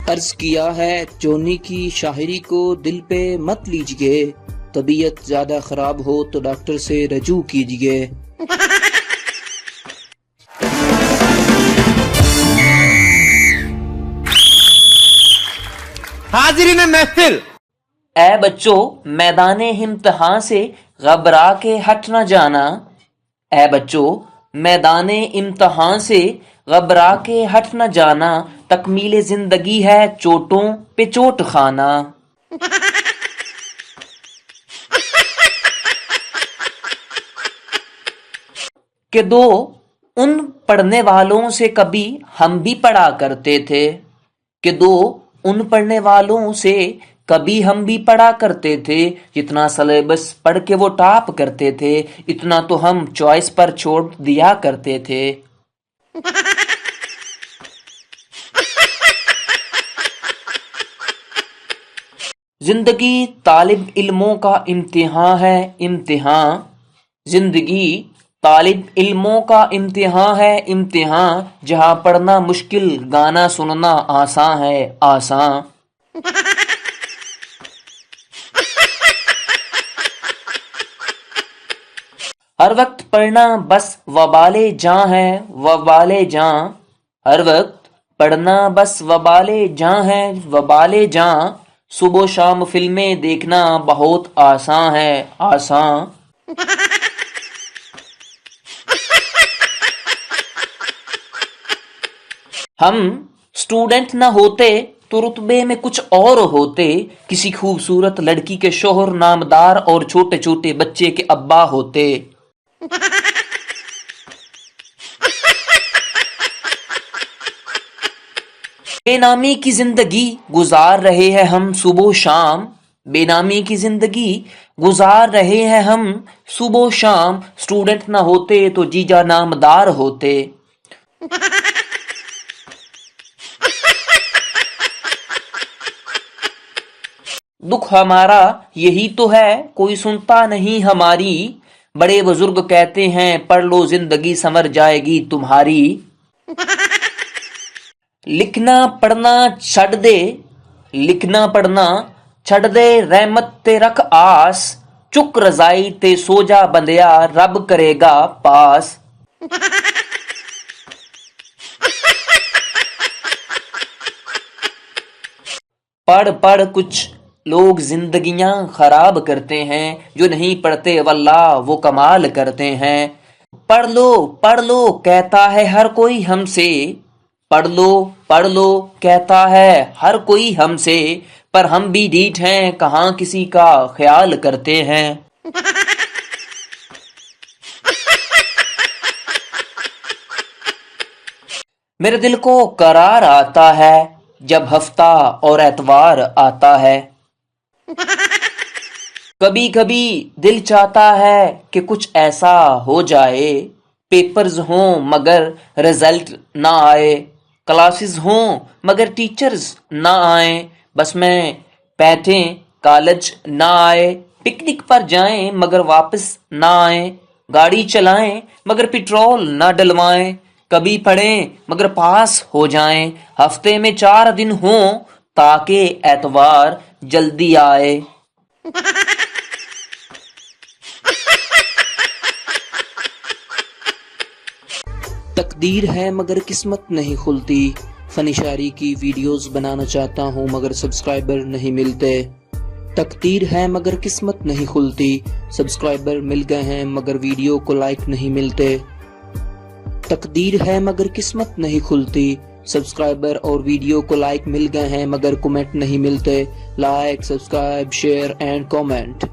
عرض کیا ہے جونی کی شاعری کو دل پہ مت لیجئے، طبیعت زیادہ خراب ہو تو ڈاکٹر سے رجوع کیجئے۔ حاضرین محفل، اے بچوں میدان امتحان سے گھبرا کے ہٹ نہ جانا، اے بچوں میدان امتحان سے گھبرا کے ہٹ نہ جانا، تکمیل زندگی ہے چوٹوں پہ چوٹ کھانا۔ کہ دو ان پڑھنے والوں سے کبھی ہم بھی پڑھا کرتے تھے، کہ دو ان پڑھنے والوں سے کبھی ہم بھی پڑھا کرتے تھے، جتنا سلیبس پڑھ کے وہ ٹاپ کرتے تھے اتنا تو ہم چوائس پر چھوڑ دیا کرتے تھے۔ زندگی طالب علموں کا امتحان ہے، امتحان، زندگی طالب علموں کا امتحان ہے، امتحان، جہاں پڑھنا مشکل گانا سننا آسان ہے، آسان۔ ہر وقت پڑھنا بس وبال جاں ہے، وبال جاں، ہر وقت پڑھنا بس وبال جاں ہے، وبال جاں، صبح و شام فلمیں دیکھنا بہت آسان ہے، آسان۔ ہم اسٹوڈنٹ نہ ہوتے تو رتبے میں کچھ اور ہوتے، کسی خوبصورت لڑکی کے شوہر نامدار اور چھوٹے چھوٹے بچے کے ابا ہوتے۔ بے نامی کی زندگی گزار رہے ہیں ہم صبح و شام، بے نامی کی زندگی گزار رہے ہیں ہم صبح و شام، اسٹوڈنٹ نہ ہوتے تو جیجا نامدار ہوتے۔ دکھ ہمارا یہی تو ہے کوئی سنتا نہیں ہماری، بڑے بزرگ کہتے ہیں پڑھ لو زندگی سنور جائے گی تمہاری۔ لکھنا پڑھنا چھڑ دے، لکھنا پڑھنا چھڑ دے، رحمت تے رکھ آس، چک رضائی تے سو جا بندیا رب کرے گا پاس۔ پڑھ پڑھ کچھ لوگ زندگیاں خراب کرتے ہیں، جو نہیں پڑھتے واللہ وہ کمال کرتے ہیں۔ پڑھ لو کہتا ہے ہر کوئی ہم سے، پڑھ لو کہتا ہے ہر کوئی ہم سے، پر ہم بھی ڈھیٹ ہیں کہاں کسی کا خیال کرتے ہیں۔ میرے دل کو قرار آتا ہے جب ہفتہ اور اتوار آتا ہے، کبھی کبھی دل چاہتا ہے کہ کچھ ایسا ہو جائے، پیپرز ہوں مگر رزلٹ نہ آئے، کلاسز ہوں مگر ٹیچرز نہ آئیں، بس میں بیٹھیں کالج نہ آئے، پکنک پر جائیں مگر واپس نہ آئیں، گاڑی چلائیں مگر پیٹرول نہ ڈلوائیں، کبھی پڑھیں مگر پاس ہو جائیں، ہفتے میں 4 دن ہوں تاکہ اتوار جلدی آئے۔ تقدیر ہے مگر قسمت نہیں کھلتی، فن شاعری کی ویڈیوز بنانا چاہتا ہوں مگر سبسکرائبر نہیں ملتے۔ تقدیر ہے مگر قسمت نہیں کھلتی، سبسکرائبر مل گئے ہیں مگر ویڈیو کو لائک نہیں ملتے۔ تقدیر ہے مگر قسمت نہیں کھلتی، سبسکرائبر اور ویڈیو کو لائک مل گئے ہیں مگر کمنٹ نہیں ملتے۔ Like, subscribe, share and comment.